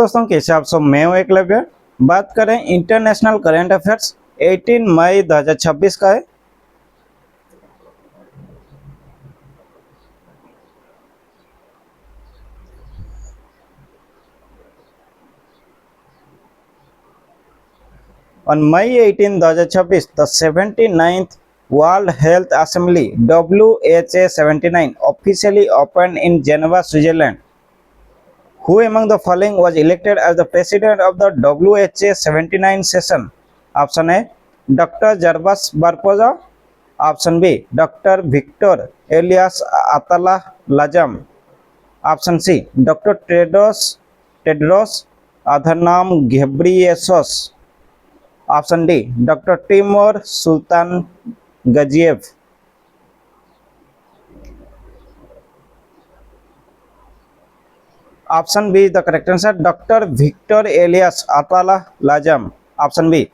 दोस्तों कैसे आप सब, मैं हूं एकलव्य। बात करें इंटरनेशनल करंट अफेयर्स 18 मई 2026 का है। On May 18, 2026, the 79th World Health Assembly (WHA 79) officially opened in Geneva, Switzerland. Who among the following was elected as the president of the WHA 79 session? Option A, Dr. Jarbas Barpoza. Option B, Dr. Victor Elias Atala Lajam. Option C, Dr. Tedros Adhanom Ghebreyesus. Option D, Dr. Timur Sultan Gaziev. Option B is the correct answer, Dr. Victor Elias Atala Lajam. Option B.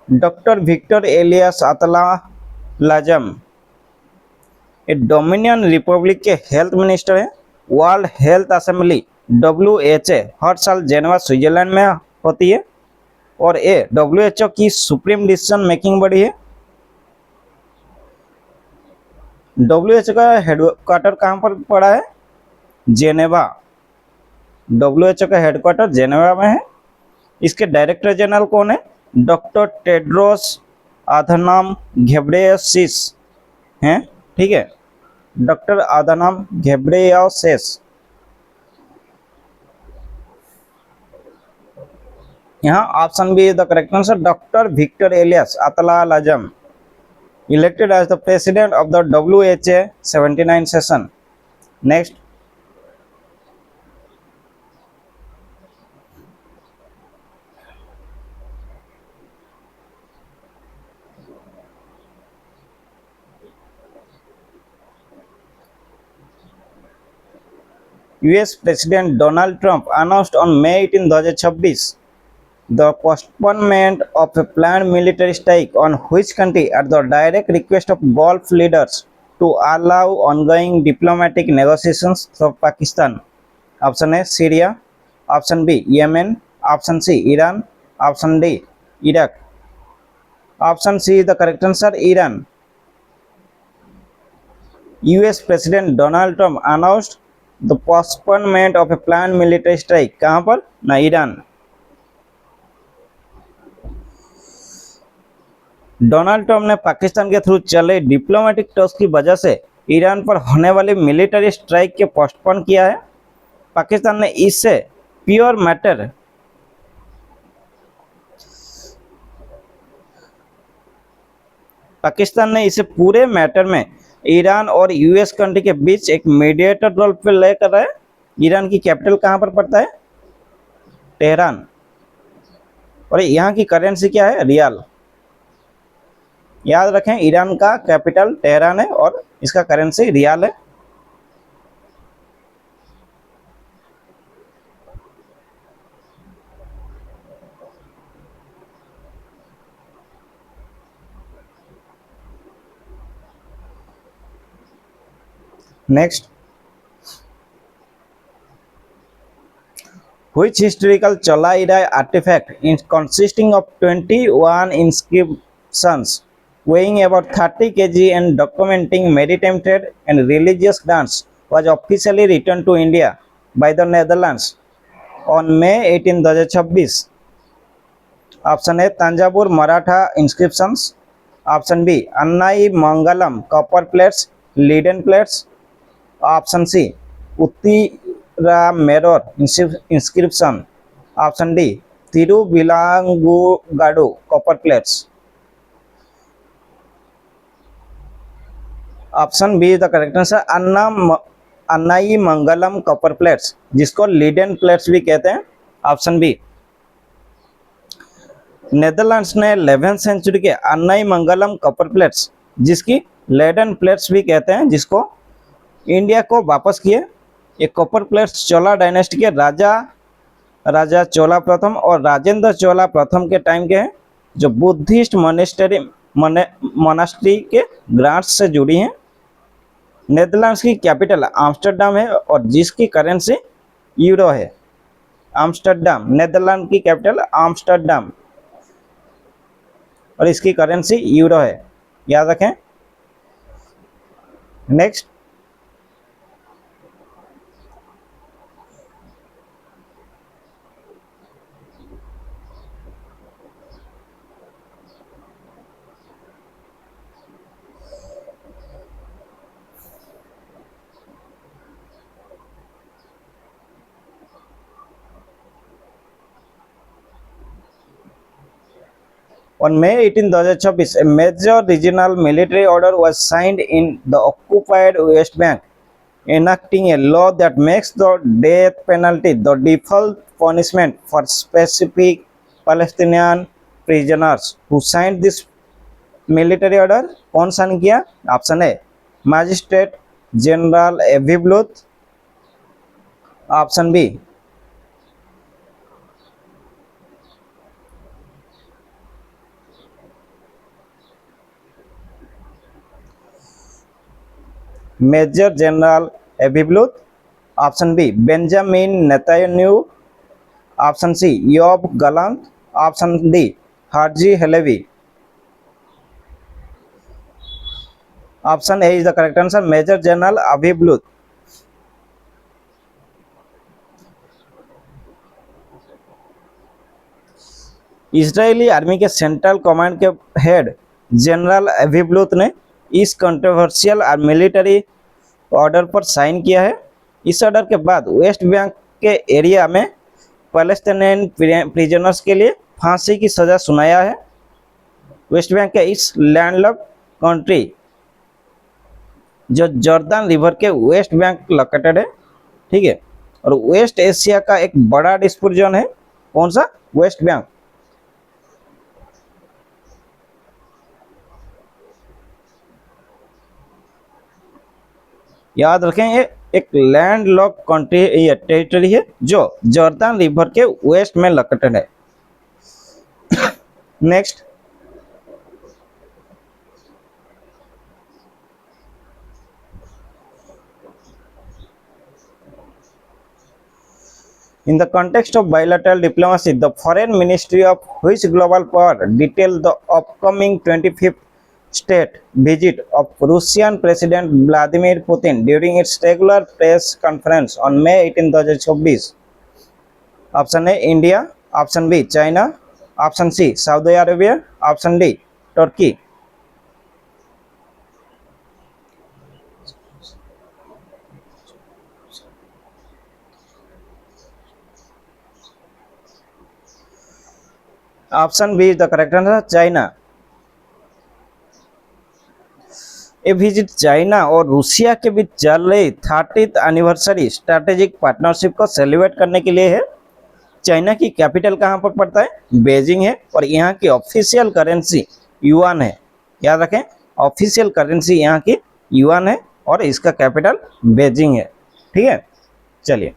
Dr. Victor Elias Atala Lajam ये dominion Republic के health minister है। World health assembly WHA हर साल Geneva Switzerland में होती है और ये WHO की सुप्रीम डिसीजन मेकिंग बॉडी है। WHO का हेडक्वार्टर कहाँ पर पड़ा है? जेनेवा। WHO का हेडक्वार्टर जेनेवा में है। इसके डायरेक्टर जनरल कौन है? डॉक्टर टेड्रोस आधनोम घेब्रेयेसस हैं। ठीक है, डॉक्टर आधनोम घेब्रेयेसस। यहाँ option B is the correct answer, doctor Victor Elias अतला लाजम elected as the president of the WHA 79 session. Next, US President Donald Trump announced on May 18, 2026 the postponement of a planned military strike on which country at the direct request of Gulf leaders to allow ongoing diplomatic negotiations through Pakistan. Option A, Syria. Option B, Yemen. Option C, Iran. Option D, Iraq. Option C is the correct answer, Iran. US President Donald Trump announced the postponement of a planned military strike. कहाँ पर? ना, Iran. Donald Trump ने पाकिस्तान के through चले diplomatic talks की वजह से Iran पर होने वाली मिलिट्री स्ट्राइक के पोस्टपोन किया है। पाकिस्तान ने इससे प्योर मैटर पूरे मैटर में ईरान और यूएस कंट्री के बीच एक मीडिएटर रोल प्ले कर रहा है। ईरान की कैपिटल कहां पर पड़ता है? तेहरान। और यहाँ की करेंसी क्या है? रियाल। याद रखें, ईरान का कैपिटल तेहरान है और इसका करेंसी रियाल है। Next, which historical Cholaira artifact consisting of 21 inscriptions weighing about 30 kg and documenting maritime trade and religious dance was officially returned to India by the Netherlands on May 18, 2026? Option A, Tanjavur Maratha inscriptions. Option B, Annai Mangalam copper plates, leaden plates. Option C, Uttirameror inscription. Option D, Tiruvilangugadu copper plates. Option B is the correct answer, Annai Mangalam copper plates, जिसको leaden plates भी कहते हैं। Option B. Netherlands ने 11th century के Annai Mangalam copper plates, जिसकी laden plates भी कहते हैं, जिसको इंडिया को वापस किए। ये कॉपर प्लेट्स चोला डायनेस्टी के राजा चोला प्रथम और राजेंद्र चोला प्रथम के टाइम के हैं, जो बुद्धिस्ट मोनास्ट्री के ग्रांट्स से जुड़ी हैं। नेदरलैंड्स की कैपिटल आम्स्टरडम है और जिसकी करेंसी यूरो है। आम्स्टरडम, नेदरलैंड की कैपिटल आम्स्टरडम और इसकी करेंसी यूरो है, याद रखें। Next, On May 18, 2026, a major regional military order was signed in the occupied West Bank, enacting a law that makes the death penalty the default punishment for specific Palestinian prisoners. Who signed this military order? कौन sign किया? Option A magistrate general Avi Bluth, option B major general Avi Bluth, option B Benjamin Netanyahu, option C Yoav Gallant, option D Herzi Halevi. Option A is the correct answer, major general Avi Bluth. Israeli army के central command के head general Avi Bluth ने इस controversial military order पर sign किया है। इस order के बाद वेस्ट बैंक के एरिया में पैलेस्टाइनियन प्रिजनर्स के लिए फांसी की सजा सुनाया है। वेस्ट बैंक के इस लैंडलॉक्ड कंट्री जो जॉर्डन रिवर के वेस्ट बैंक लोकेटेड है, ठीक है, और वेस्ट एशिया का एक बड़ा डिस्प्यूट जोन है। कौन सा? West Bank. याद रखें, ये एक लैंड लॉक कंट्री या टेरिटरी है जो जॉर्डन रिवर के वेस्ट में लोकेटेड है। Next, in the context of bilateral diplomacy, the foreign ministry of which global power detailed the upcoming 25th state visit of Russian President Vladimir Putin during its regular press conference on May 18, 2024? Option A India, option B China, option C Saudi Arabia, option D तुर्की। Option B is the correct answer, China. ये visit China और Russia के बीच चल रही 30th anniversary strategic partnership को celebrate करने के लिए है। चाइना की कैपिटल कहाँ पर पड़ता है? बेजिंग है और यहाँ की ऑफिशियल करेंसी युआन है। याद रखें, ऑफिशियल करेंसी यहाँ की युआन है और इसका कैपिटल बेजिंग है, ठीक है। चलिए,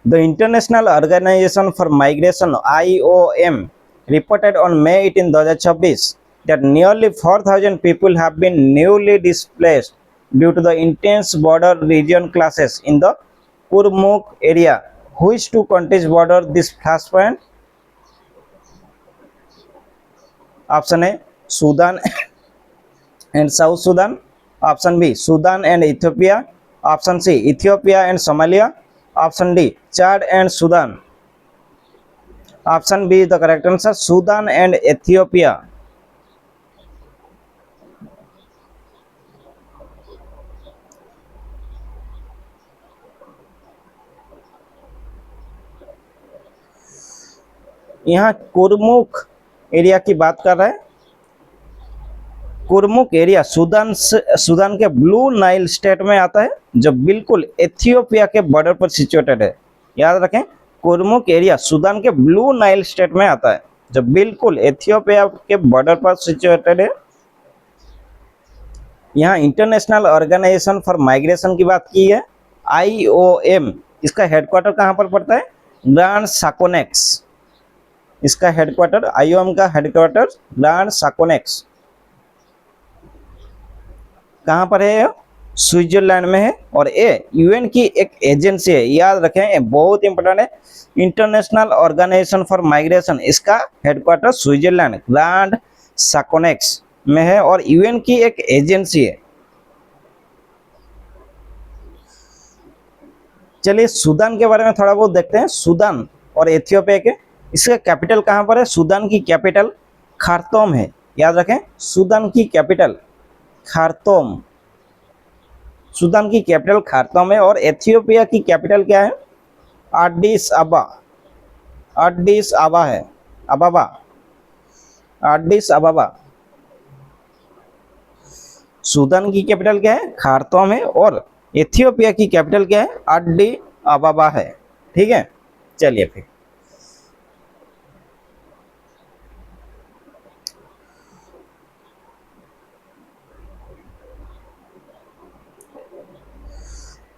The International Organization for Migration (IOM) reported on May 18, 2024 that nearly 4,000 people have been newly displaced due to the intense border region clashes in the Kurmuk area. Which two countries border this flashpoint? Option A Sudan and South Sudan, option B Sudan and Ethiopia, option C Ethiopia and Somalia, option D Chad and Sudan. Option B is the correct answer, Sudan and Ethiopia. यहाँ कुरमुक area की बात कर रहे हैं। कुरमुक area Sudan के blue Nile state में आता है जो बिल्कुल एथियोपिया के बॉर्डर पर सिचुएटेड है। याद रखें, कुरमुक एरिया सूडान के ब्लू नाइल स्टेट में आता है जो बिल्कुल एथियोपिया के बॉर्डर पर सिचुएटेड है। यहाँ इंटरनेशनल ऑर्गेनाइजेशन फॉर माइग्रेशन की बात की है, IOM। इसका हेडक्वार्टर कहाँ पर पड़ता है? ग्रांड साकोनेक्स। इसका हेडक्वार्टर, आईओएम का हेडक्वार्टर ग्रैंड साकोनेक्स कहाँ पर है? स्विट्जरलैंड में है। और ये यूएन की एक एजेंसी है, याद रखें, ये बहुत इंपॉर्टेंट है। इंटरनेशनल ऑर्गेनाइजेशन फॉर माइग्रेशन, इसका हेडक्वार्टर स्विट्जरलैंड ग्रैंड साकोनेक्स में है और यूएन की एक एजेंसी है। चलिए सूडान के बारे में थोड़ा बहुत देखते हैं। सूडान और एथियोपिया के, इसका कैपिटल कहाँ पर है? सूडान की कैपिटल खार्तूम है, याद रखें, सूडान की कैपिटल खार्तूम, सूडान की कैपिटल खार्तूम है। और एथियोपिया की कैपिटल क्या है? एडिस अबा, एडिस अबा है, अबाबा, एडिस अबाबा। सूडान की कैपिटल क्या है? खार्तूम है। और एथियोपिया की कैपिटल क्या है? एडिस अबाबा है। ठीक है, चलिए फिर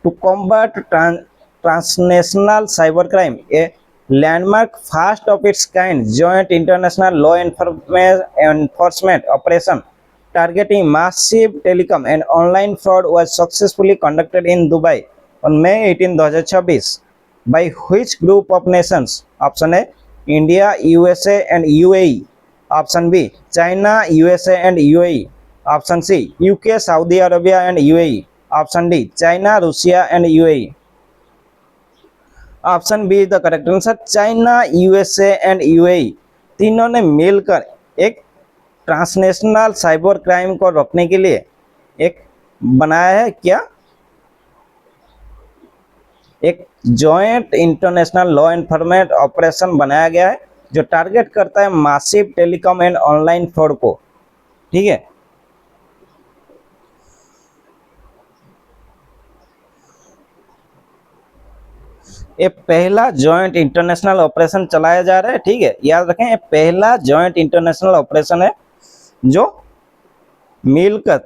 to combat transnational cybercrime, a landmark first of its kind joint international law enforcement operation targeting massive telecom and online fraud was successfully conducted in Dubai on May 18, 2026 by which group of nations? Option A, India, USA and UAE. Option B, China, USA and UAE. Option C, UK, Saudi Arabia and UAE. Option D, China, Russia and UAE. Option B is the correct answer, China, USA and UAE तीनों ने मिलकर एक transnational cyber crime को रोकने के लिए एक बनाया है क्या? एक joint international law enforcement operation बनाया गया है जो टारगेट करता है massive telecom and online fraud को। ठीक है, ये पहला जॉइंट इंटरनेशनल ऑपरेशन चलाया जा रहा है। ठीक है, याद रखें, ये पहला जॉइंट इंटरनेशनल ऑपरेशन है जो मिलकर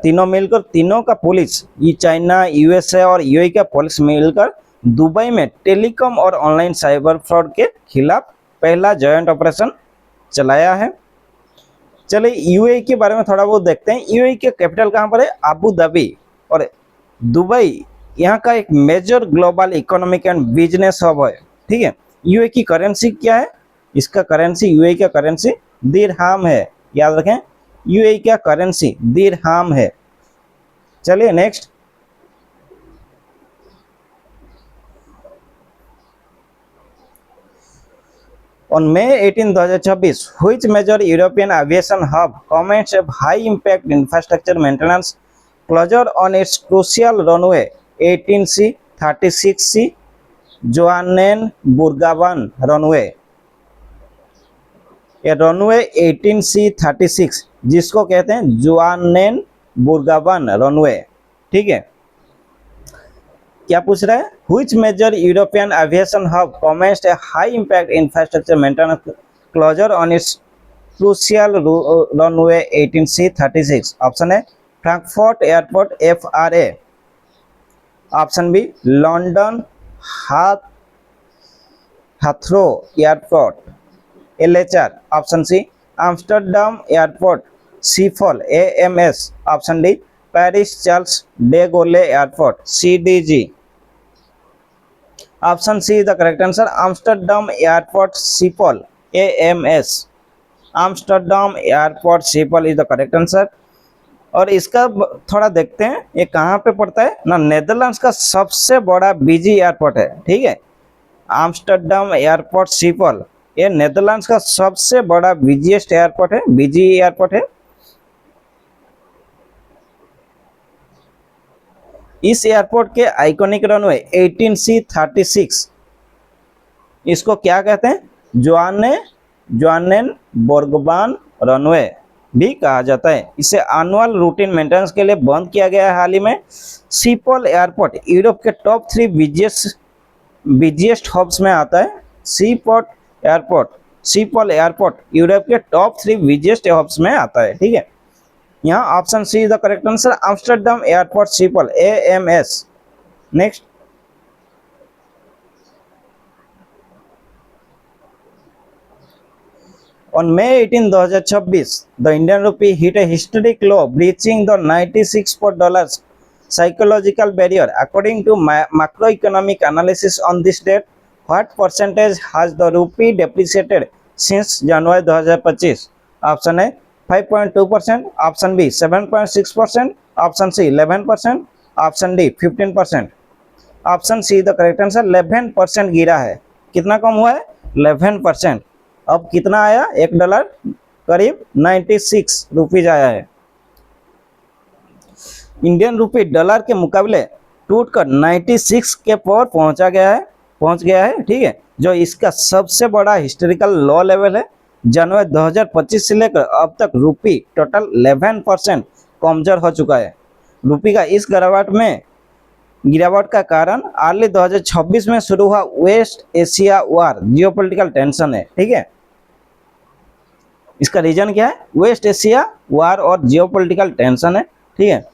तीनों का पुलिस, ये चाइना, यूएसए और यूएई का पुलिस मिलकर दुबई में टेलीकॉम और ऑनलाइन साइबर फ्रॉड के खिलाफ पहला जॉइंट ऑपरेशन चलाया है। चलिए यूएई के बारे में थोड़ा बहुत देखते हैं। यूएई के कैपिटल कहाँ पर है? Abu Dhabi. और दुबई यहाँ का एक major global economic and business hub है। ठीक है, यूएई की करेंसी क्या है? इसका करेंसी, यूएई का करेंसी दिरहाम है, याद रखें, यूएई का करेंसी दिरहाम है। चलिए next, On May 18, 2026, which major European aviation hub commenced a high-impact infrastructure maintenance closure on its crucial runway 18C, 36C, Johannesburg runway. ये रनवे 18C 36 जिसको कहते हैं जोहान्सबर्ग रनवे। ठीक है, क्या पूछ रहा है? Which major European aviation hub commenced a high-impact infrastructure maintenance closure on its crucial runway 18C 36? Option है Frankfurt airport FRA। Option B London Heathrow airport LHR। Option C Amsterdam airport Schiphol AMS। Option D Paris Charles de Gaulle airport CDG। Option C is the correct answer, Amsterdam airport Schiphol AMS। Amsterdam airport Schiphol is the correct answer. और इसका थोड़ा देखते हैं, ये कहाँ पे पड़ता है ना? नेदरलैंड्स का सबसे बड़ा बिजी एयरपोर्ट है। ठीक है, एम्स्टर्डम एयरपोर्ट Schiphol ये नेदरलैंड्स का सबसे बड़ा बिजीएस्ट एयरपोर्ट है, बिजी एयरपोर्ट है। इस एयरपोर्ट के आइकॉनिक रनवे 18C 36 इसको क्या कहते हैं? जोहान्सबर्ग रनवे भी कहा जाता है। इसे एनुअल रूटीन मेंटेनेंस के लिए बंद किया गया है हाल ही में। Schiphol एयरपोर्ट यूरोप के टॉप 3 बिजिएस्ट हब्स में आता है। Schiphol एयरपोर्ट यूरोप के टॉप 3 बिजिएस्ट हब्स में आता है। ठीक है, यहाँ option C is the correct answer, Amsterdam airport Schiphol AMS। Next, On May 18, 2026, the Indian rupee hit a historic low, breaching the 96 for dollars psychological barrier. According to macroeconomic analysis on this date, what percentage has the rupee depreciated since January 2025? Option A 5.2%, option B 7.6%, option C 11%, option D 15%। Option C the correct answer 11% गिरा है। कितना कम हुआ है? 11%। अब कितना आया? $1 करीब 96 rupees आया है। इंडियन रुपी डॉलर के मुकाबले टूटकर 96 के पर पहुंच गया है। ठीक है, जो इसका सबसे बड़ा हिस्टोरिकल लो लेवल है। जनवरी 2025 से लेकर अब तक रुपी टोटल 11% कमजोर हो चुका है। रुपी का इस गिरावट का कारण अर्ली 2026 में शुरू हुआ वेस्ट एशिया वार जियोपॉलिटिकल टेंशन है। ठीक है, इसका रीजन क्या है? वेस्ट एशिया वार और जियोपॉलिटिकल टेंशन है। ठीक है,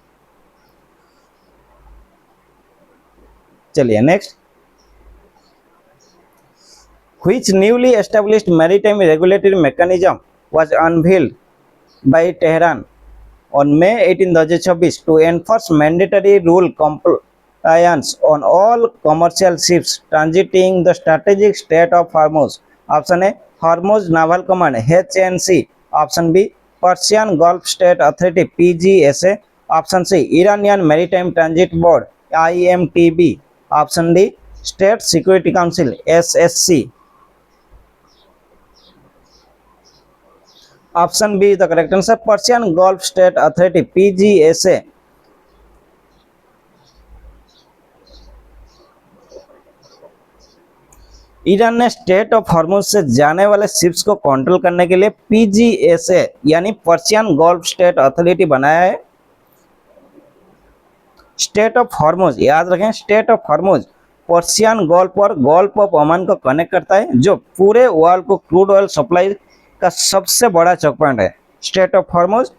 चलिए next. Which newly established maritime regulatory mechanism was unveiled by Tehran on May 18, 2026 to enforce mandatory rule compliance on all commercial ships transiting the strategic Strait of Hormuz? Option A Hormuz Naval Command HNC, option B Persian Gulf State Authority PGSA, option C Iranian Maritime Transit Board IMTB, option D State Security Council SSC. Option be the correct answer Persian gulf state authority PGSA। Iran ने state of Hormuz से जाने वाले ships को control करने के लिए PGSA यानी Persian gulf state authority बनाया है। स्टेट ऑफ हॉर्मुज याद रखें, state of Hormuz Persian gulf और गल्फ ऑफ ओमान को कनेक्ट करता है, जो पूरे वर्ल्ड को क्रूड ऑयल सप्लाई का सबसे बड़ा चेक पॉइंट है। स्टेट ऑफ हॉर्मुज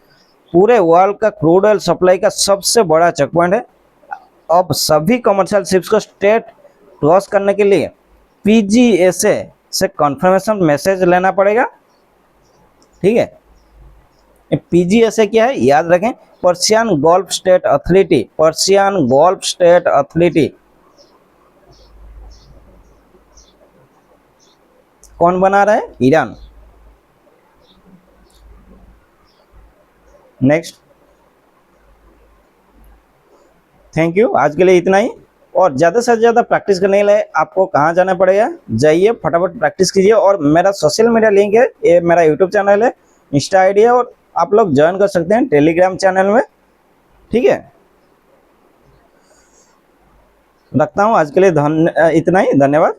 पूरे वर्ल्ड का क्रूड ऑयल सप्लाई का सबसे बड़ा चेक पॉइंट है। अब सभी कमर्शियल शिप्स को स्टेट क्रॉस करने के लिए PGSA से कंफर्मेशन मैसेज लेना पड़ेगा। ठीक है, PGSA क्या है? याद रखें, Persian gulf state authority. Persian gulf state authority कौन बना रहा है? ईरान। Next, thank you. आज के लिए इतना ही, और ज़्यादा से ज़्यादा प्रैक्टिस करने के लिए आपको कहाँ जाना पड़ेगा? जाइए फटाफट प्रैक्टिस कीजिए। और मेरा सोशल मीडिया लिंक है, ये मेरा यूट्यूब चैनल है, इंस्टा आईडी है, और आप लोग ज्वाइन कर सकते हैं टेलीग्राम चैनल में। ठीक है, रखता हूँ आज के लिए इतना ही। धन्यवाद।